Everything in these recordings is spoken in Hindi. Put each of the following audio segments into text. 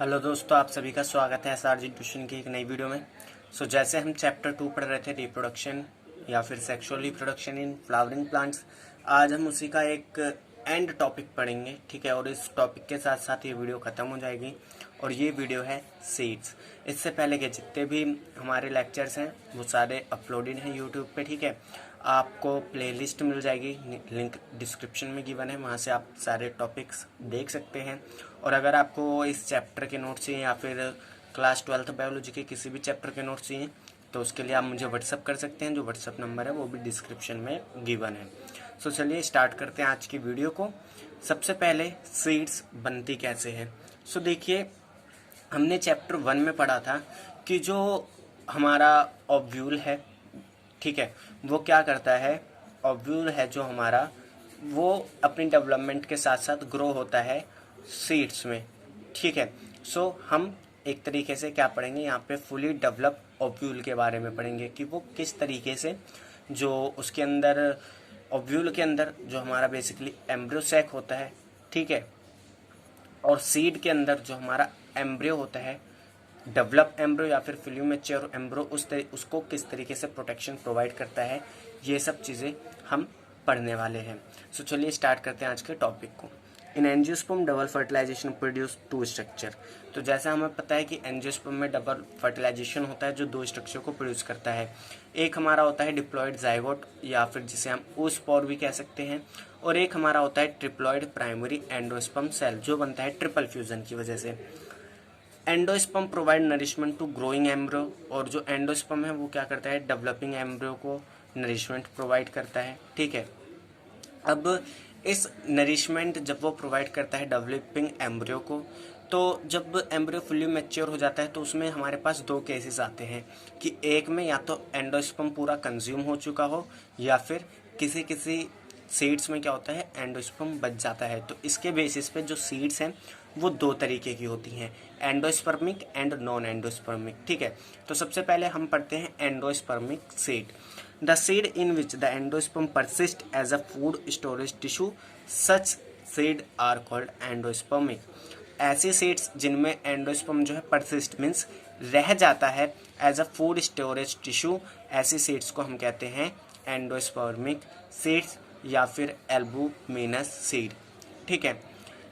हेलो दोस्तों, आप सभी का स्वागत है एसआरजी ट्यूशन की एक नई वीडियो में। जैसे हम चैप्टर 2 पढ़ रहे थे रिप्रोडक्शन या फिर sexual reproduction in flowering plants, आज हम उसी का एक एंड टॉपिक पढ़ेंगे। ठीक है, और इस टॉपिक के साथ साथ ये वीडियो ख़त्म हो जाएगी और ये वीडियो है सीड्स। इससे पहले के जितने भी हमारे लेक्चर्स हैं वो सारे अपलोडेड हैं यूट्यूब पे। ठीक है, आपको प्लेलिस्ट मिल जाएगी, लिंक डिस्क्रिप्शन में गिवन है, वहाँ से आप सारे टॉपिक्स देख सकते हैं। और अगर आपको इस चैप्टर के नोट्स चाहिए या फिर क्लास 12th बायोलॉजी के किसी भी चैप्टर के नोट्स चाहिए तो उसके लिए आप मुझे व्हाट्सअप कर सकते हैं। जो व्हाट्सअप नंबर है वो भी डिस्क्रिप्शन में गिवन है। चलिए स्टार्ट करते हैं आज की वीडियो को। सबसे पहले सीड्स बनती कैसे है। देखिए, हमने चैप्टर 1 में पढ़ा था कि जो हमारा ओव्यूल है, ठीक है, वो क्या करता है, ओव्यूल है जो हमारा, वो अपनी डेवलपमेंट के साथ साथ ग्रो होता है सीड्स में। ठीक है, हम एक तरीके से क्या पढ़ेंगे यहाँ पे, फुली डेवलप ओव्यूल के बारे में पढ़ेंगे कि वो किस तरीके से, जो उसके अंदर ओव्यूल के अंदर जो हमारा बेसिकली एम्ब्रियो सैक होता है, ठीक है, और सीड के अंदर जो हमारा एम्ब्रियो होता है, डेवलप एम्ब्रियो या फिर फुली मैच्योर एम्ब्रियो, उसको किस तरीके से प्रोटेक्शन प्रोवाइड करता है, ये सब चीज़ें हम पढ़ने वाले हैं। चलिए स्टार्ट करते हैं आज के टॉपिक को। In angiosperm double fertilization produce two structure. तो जैसा हमें पता है कि एंजियोस्पर्म में डबल फर्टिलाइजेशन होता है जो दो स्ट्रक्चर को प्रोड्यूस करता है। एक हमारा होता है डिप्लॉयड जाइगोट या फिर जिसे हम oospore भी कह सकते हैं, और एक हमारा होता है ट्रिप्लॉयड प्राइमरी एंडोस्पर्म सेल जो बनता है ट्रिपल फ्यूजन की वजह से। Endosperm provide nourishment to growing embryo, और जो एंडोस्पर्म है वो क्या करता है, डेवलपिंग एम्ब्रियो को नरिशमेंट प्रोवाइड करता है। ठीक है, अब इस नरिशमेंट जब वो प्रोवाइड करता है डेवलपिंग एम्ब्रियो को, तो जब एम्ब्रियो फुली मैच्योर हो जाता है तो उसमें हमारे पास दो केसेस आते हैं कि एक में या तो एंडोस्पर्म पूरा कंज्यूम हो चुका हो या फिर किसी किसी सीड्स में क्या होता है, एंडोस्पर्म बच जाता है। तो इसके बेसिस पे जो सीड्स हैं वो दो तरीके की होती हैं, एंडोस्पर्मिक एंड नॉन एंडोस्पर्मिक। ठीक है, तो सबसे पहले हम पढ़ते हैं endospermic seed. The seed in which the endosperm persist as a food storage tissue, such seed are called endospermic. ऐसे सीड्स जिनमें एंडोस्पर्म जो है परसिस्ट मीन्स रह जाता है as a food storage tissue, ऐसे सीड्स को हम कहते हैं एंडोस्पर्मिक सीड्स या फिर एल्बुमिनस सीड। ठीक है,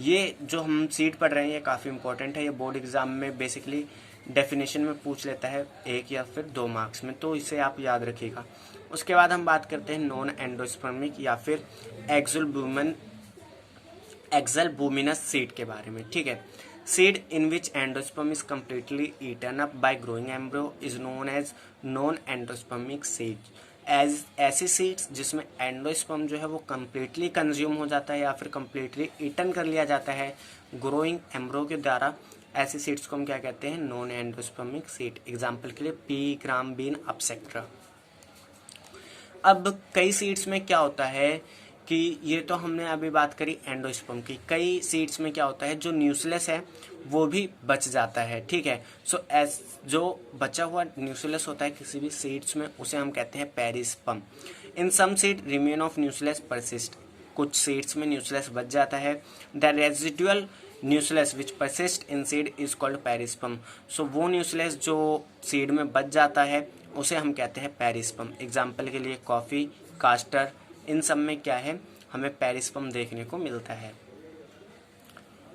ये जो हम सीड पढ़ रहे हैं ये काफ़ी इंपॉर्टेंट है। ये बोर्ड एग्जाम में बेसिकली डेफिनेशन में पूछ लेता है 1 या फिर 2 मार्क्स में, तो इसे आप याद रखिएगा। उसके बाद हम बात करते हैं नॉन एंडोस्पर्मिक या फिर एक्सल्बुमिनस सीड के बारे में। ठीक है, seed in which endosperm is completely eaten up by growing embryo is known as non endospermic seed. ऐसी सीड्स जिसमें एंडोस्पर्म जो है वो कम्प्लीटली कंज्यूम हो जाता है या फिर कम्प्लीटली ईटन कर लिया जाता है ग्रोइंग एम्ब्रियो के द्वारा, ऐसी सीड्स को हम क्या कहते हैं, नॉन एंडोस्पर्मिक सीड। एग्जाम्पल के लिए पी, ग्राम बीन, अपसेक्ट्रा। अब कई सीड्स में क्या होता है कि ये तो हमने अभी बात करी एंडोस्पर्म की, कई सीड्स में क्या होता है जो न्यूक्लियस है वो भी बच जाता है। ठीक है, एज जो बचा हुआ न्यूक्लियस होता है किसी भी सीड्स में उसे हम कहते हैं perisperm. In some seed remain of nucleus persist, कुछ सीड्स में न्यूक्लियस बच जाता है। The residual nucleus which persist in seed is called perisperm. वो न्यूक्लियस जो सीड में बच जाता है उसे हम कहते हैं पेरिस्पर्म। एग्जाम्पल के लिए कॉफ़ी, कास्टर, इन सब में क्या है, हमें पेरिस्पर्म देखने को मिलता है।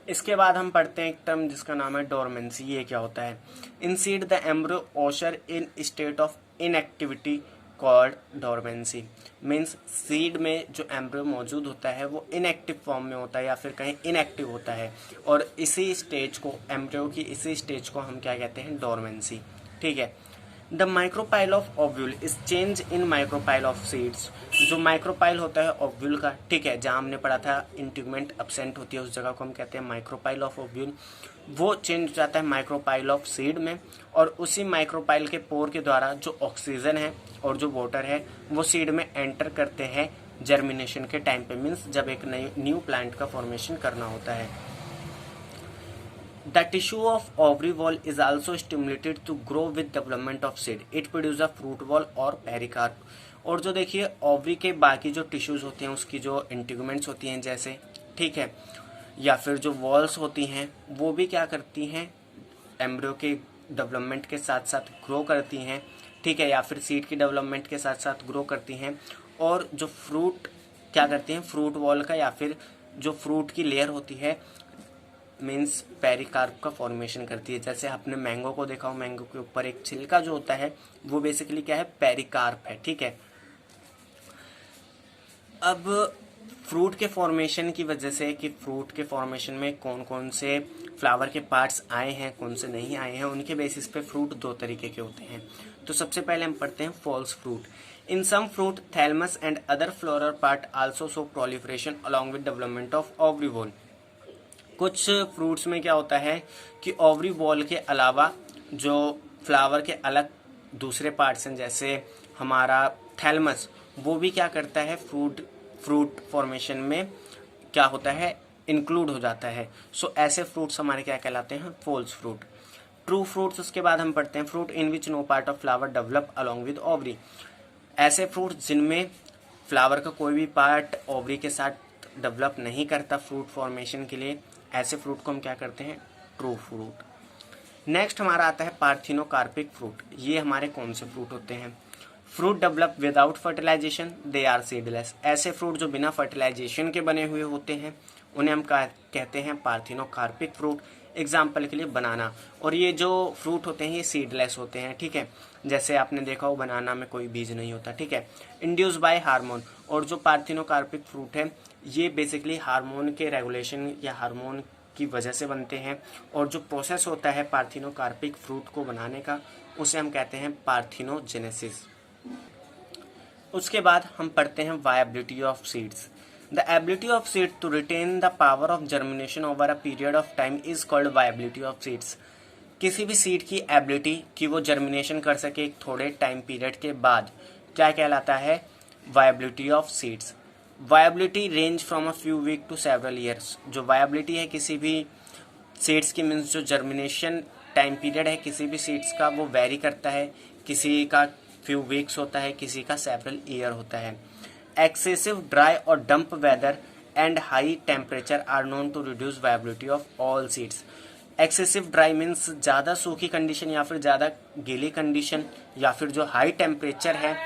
इसके बाद हम पढ़ते हैं एक टर्म जिसका नाम है डोरमेंसी। ये क्या होता है, इन सीड द एम्ब्रियो ओशर in state of inactivity called dormancy. Means seed में जो एम्ब्रियो मौजूद होता है वो इनएक्टिव फॉर्म में होता है या फिर कहीं इनएक्टिव होता है, और इसी स्टेज को, एम्ब्रियो की इसी स्टेज को हम क्या कहते हैं, डोरमेंसी। ठीक है, the micropyle of ovule is change in micropyle of seeds. जो माइक्रोपाइल होता है ओव्यूल का, ठीक है, जहाँ हमने पढ़ा था इंटीग्यूमेंट एब्सेंट होती है उस जगह को हम कहते हैं माइक्रोपाइल ऑफ ओव्यूल, वो चेंज हो जाता है माइक्रोपाइल ऑफ सीड में, और उसी माइक्रोपाइल के पोर के द्वारा जो ऑक्सीजन है और जो वाटर है वो सीड में एंटर करते हैं जर्मिनेशन के टाइम पे, मीन्स जब एक नई न्यू प्लांट का फॉर्मेशन करना होता है। The tissue of ovary wall is also stimulated to grow with development of seed. It produces a fruit wall और pericarp। और जो देखिए ओवरी के बाकी जो टिश्यूज होते हैं उसकी जो इंटीग्यूमेंट्स होती हैं जैसे, ठीक है, या फिर जो वॉल्स होती हैं वो भी क्या करती हैं, एम्ब्रियो के डेवलपमेंट के साथ साथ ग्रो करती हैं, ठीक है, या फिर सीड की डेवलपमेंट के साथ साथ ग्रो करती हैं। और जो फ्रूट क्या करती हैं, फ्रूट वॉल का या फिर जो फ्रूट की लेयर होती है मीन्स पेरिकार्प का फॉर्मेशन करती है। जैसे आपने मैंगो को देखा हो, मैंगो के ऊपर एक छिलका जो होता है वो बेसिकली क्या है, पेरिकार्प है, ठीक है। अब फ्रूट के फॉर्मेशन की वजह से कि फ्रूट के फॉर्मेशन में कौन कौन से फ्लावर के पार्ट्स आए हैं, कौन से नहीं आए हैं, उनके बेसिस पे फ्रूट दो तरीके के होते हैं। तो सबसे पहले हम पढ़ते हैं false fruit. In some fruit thalamus and other floral part also show proliferation along with development of ovary wall. कुछ फ्रूट्स में क्या होता है कि ओवरी वॉल के अलावा जो फ्लावर के अलग दूसरे पार्ट्स हैं, जैसे हमारा थैलमस, वो भी क्या करता है, फ्रूट फॉर्मेशन में क्या होता है, इंक्लूड हो जाता है। सो ऐसे फ्रूट्स हमारे क्या कहलाते हैं, फॉल्स फ्रूट। ट्रू फ्रूट्स, उसके बाद हम पढ़ते हैं fruit in which no part of flower develop along with ovary. ऐसे फ्रूट जिनमें फ्लावर का कोई भी पार्ट ओवरी के साथ डेवलप नहीं करता फ्रूट फॉर्मेशन के लिए, ऐसे फ्रूट को हम क्या करते हैं, ट्रू फ्रूट। नेक्स्ट हमारा आता है पार्थिनोकार्पिक फ्रूट। ये हमारे कौन से फ्रूट होते हैं, fruit develop without fertilization, they are seedless. ऐसे फ्रूट जो बिना फर्टिलाइजेशन के बने हुए होते हैं उन्हें हम कहते हैं पार्थिनोकार्पिक फ्रूट। एग्जाम्पल के लिए बनाना, और ये जो फ्रूट होते हैं ये सीडलेस होते हैं, ठीक है। जैसे आपने देखा हो बनाना में कोई बीज नहीं होता, ठीक है। इंड्यूस बाय हार्मोन, और जो पार्थिनोकार्पिक फ्रूट है ये बेसिकली हार्मोन के रेगुलेशन या हार्मोन की वजह से बनते हैं। और जो प्रोसेस होता है पार्थिनोकार्पिक फ्रूट को बनाने का उसे हम कहते हैं पार्थिनोजेनेसिस। उसके बाद हम पढ़ते हैं viability of seeds. The ability of seed to retain the power of germination over a period of time is called viability of seeds. किसी भी सीड की एबिलिटी कि वो जर्मिनेशन कर सके एक थोड़े टाइम पीरियड के बाद क्या कहलाता है, viability of seeds. Viability range from a few week to several years. जो वायबिलिटी है किसी भी सीड्स की मीन्स जो जर्मिनेशन टाइम पीरियड है किसी भी सीड्स का वो वेरी करता है, किसी का फ्यू वीक्स होता है, किसी का सेवरल ईयर होता है। एक्सेसिव ड्राई और damp weather and high temperature are known to reduce viability of all seeds. Excessive dry means ज़्यादा सूखी कंडीशन या फिर ज़्यादा गीली कंडीशन या फिर जो हाई टेम्परेचर है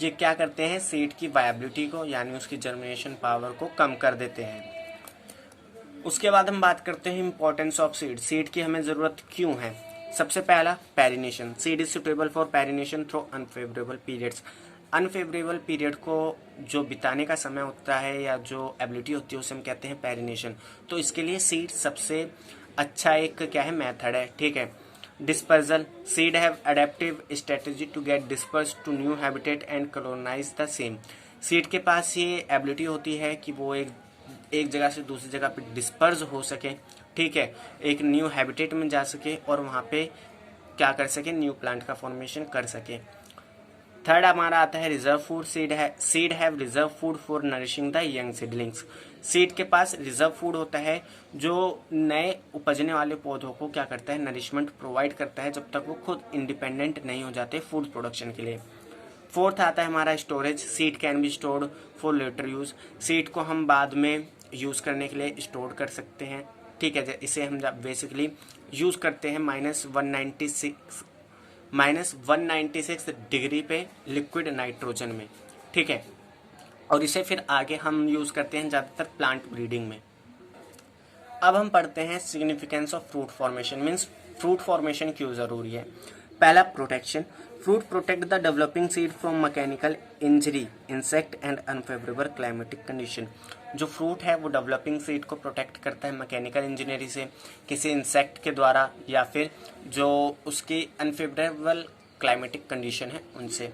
ये क्या करते हैं, सीड की वायबिलिटी को यानी उसकी जर्मिनेशन पावर को कम कर देते हैं। उसके बाद हम बात करते हैं इंपॉर्टेंस ऑफ सीड। सीड की हमें ज़रूरत क्यों है। सबसे पहला perennation. Seed is suitable for perennation through unfavourable periods. Unfavourable period को जो बिताने का समय होता है या जो एबिलिटी होती है उसे हम कहते हैं पेरिनेशन। तो इसके लिए सीड सबसे अच्छा एक क्या है, मेथड है, ठीक है। Dispersal. Seed have adaptive strategy to get disperse to new habitat and colonise the same. Seed के पास ये एबिलिटी होती है कि वो एक जगह से दूसरी जगह पे डिस्पर्स हो सके, ठीक है, एक न्यू हैबिटेट में जा सके और वहाँ पे क्या कर सके, न्यू प्लांट का फॉर्मेशन कर सके। थर्ड हमारा आता है reserve food. Seed have reserve food for nourishing the young seedlings. Seed के पास रिजर्व फूड होता है जो नए उपजने वाले पौधों को क्या करता है, नरिशमेंट प्रोवाइड करता है जब तक वो खुद इंडिपेंडेंट नहीं हो जाते फूड प्रोडक्शन के लिए। फोर्थ आता है हमारा storage. Seed can be stored for later use. Seed को हम बाद में यूज करने के लिए स्टोर कर सकते हैं, ठीक है। इसे हम बेसिकली यूज करते हैं -196 डिग्री पे लिक्विड नाइट्रोजन में, ठीक है। और इसे फिर आगे हम यूज करते हैं ज़्यादातर प्लांट ब्रीडिंग में। अब हम पढ़ते हैं significance of fruit formation. Means fruit formation क्यों ज़रूरी है। पहला, protection. Fruit protect the developing seed from mechanical injury, insect and unfavourable climatic condition. जो फ्रूट है वो डेवलपिंग सीड को प्रोटेक्ट करता है मैकेनिकल इंजीनियरिंग से, किसी इंसेक्ट के द्वारा या फिर जो उसकी अनफेवरेबल क्लाइमेटिक कंडीशन है उनसे।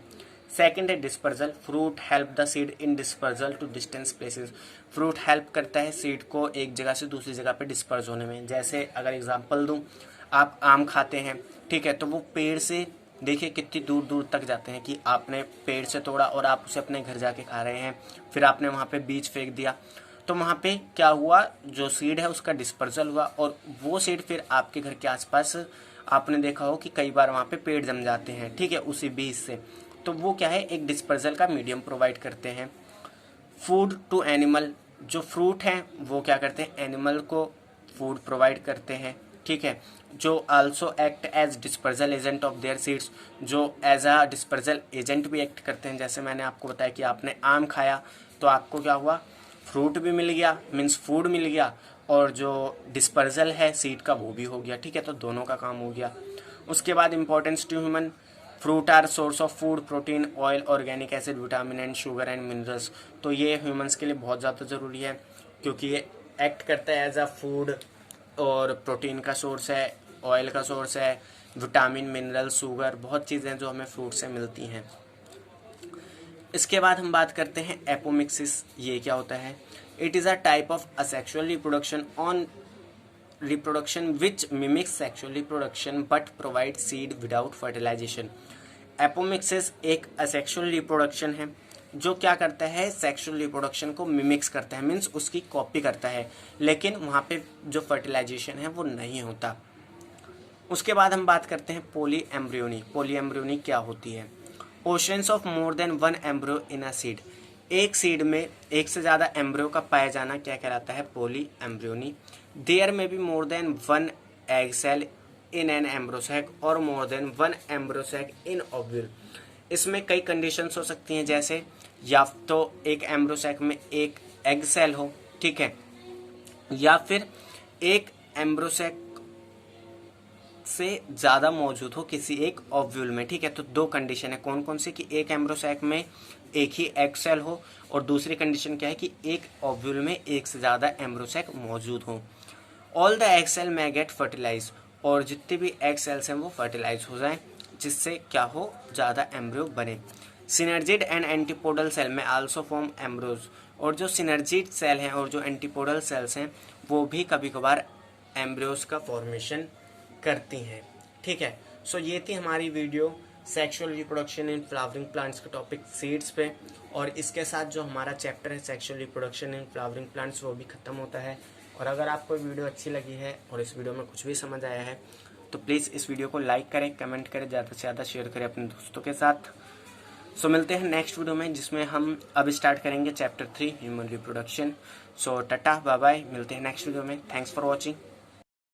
सेकेंड है dispersal. Fruit help the seed in dispersal to distance places. Fruit help करता है सीड को एक जगह से दूसरी जगह पे डिस्पर्स होने में। जैसे अगर एग्जांपल दूं, आप आम खाते हैं, ठीक है, तो वो पेड़ से देखिए कितनी दूर दूर तक जाते हैं कि आपने पेड़ से तोड़ा और आप उसे अपने घर जाके खा रहे हैं, फिर आपने वहाँ पे बीज फेंक दिया, तो वहाँ पे क्या हुआ, जो सीड है उसका डिस्पर्जल हुआ और वो सीड फिर आपके घर के आसपास आपने देखा हो कि कई बार वहाँ पे पेड़ जम जाते हैं, ठीक है, उसी बीज से। तो वो क्या है, एक डिस्पर्जल का मीडियम प्रोवाइड करते हैं। Food to animal. जो फ्रूट हैं वो क्या करते हैं, एनिमल को फूड प्रोवाइड करते हैं, ठीक है, जो also act as dispersal agent of their seeds, जो एज अ डिस्पर्जल एजेंट भी एक्ट करते हैं। जैसे मैंने आपको बताया कि आपने आम खाया तो आपको क्या हुआ, फ्रूट भी मिल गया, मीन्स फूड मिल गया, और जो डिस्पर्जल है सीड का वो भी हो गया। ठीक है, तो दोनों का काम हो गया। उसके बाद importance to human, fruit are source of food, protein, oil, organic acid, vitamin and sugar and minerals. तो ये ह्यूमंस के लिए बहुत ज़्यादा ज़रूरी है, क्योंकि ये एक्ट करता है एज अ फूड, और प्रोटीन का सोर्स है, ऑयल का सोर्स है, विटामिन, मिनरल, शुगर, बहुत चीज़ें जो हमें फ्रूट से मिलती हैं। इसके बाद हम बात करते हैं एपोमिक्सिस। ये क्या होता है? It is a type of asexual reproduction on reproduction which mimics sexual reproduction but provide seed without fertilization. Apomixis एक असेक्सुअल रिप्रोडक्शन है जो क्या करता है, सेक्सुअल रिप्रोडक्शन को मिमिक्स करता है, मीन्स उसकी कॉपी करता है, लेकिन वहाँ पे जो फर्टिलाइजेशन है वो नहीं होता। उसके बाद हम बात करते हैं पॉली एम्ब्रियोनी। पॉली एम्ब्रियोनी क्या होती है? Oceans of more than one embryo in a seed. एक सीड में एक से ज़्यादा एम्ब्रियो का पाया जाना क्या कहलाता है? Polyembryony. There may be more than one egg cell in an embryo sac or more than one embryo sac in ovule. इसमें कई कंडीशंस हो सकती हैं, जैसे या तो एक एम्ब्रियो सैक में एक एग सेल हो, ठीक है, या फिर एक एम्ब्रियो सैक से ज़्यादा मौजूद हो किसी एक ओव्यूल में। ठीक है, तो दो कंडीशन है, कौन कौन सी? कि एक एम्ब्रियो सैक में एक ही एग सेल हो, और दूसरी कंडीशन क्या है कि एक ओव्यूल में एक से ज़्यादा एम्ब्रियो सैक मौजूद हो। ऑल द एग सेल में गेट फर्टिलाइज, और जितने भी एग सेल्स हैं वो फर्टिलाइज हो जाएं, जिससे क्या हो, ज़्यादा एम्ब्रियो बने। सिनर्जिड एंड एंटीपोडल सेल में आल्सो फॉर्म एम्ब्रियोज, और जो सिनर्जिड सेल हैं और जो एंटीपोडल सेल्स हैं वो भी कभी कभार एम्ब्रियोज का फॉर्मेशन करती हैं। ठीक है, सो ये थी हमारी video sexual reproduction in flowering plants के टॉपिक सीड्स पे, और इसके साथ जो हमारा चैप्टर है sexual reproduction in flowering plants वो भी खत्म होता है। और अगर आपको वीडियो अच्छी लगी है और इस वीडियो में कुछ भी समझ आया है तो प्लीज़ इस वीडियो को लाइक करें, कमेंट करें, ज़्यादा से ज़्यादा शेयर करें अपने दोस्तों के साथ। सो मिलते हैं नेक्स्ट वीडियो में, जिसमें हम अब स्टार्ट करेंगे चैप्टर 3 ह्यूमन रिप्रोडक्शन। सो टाटा बाय बाय, मिलते हैं नेक्स्ट वीडियो में। Thanks for watching.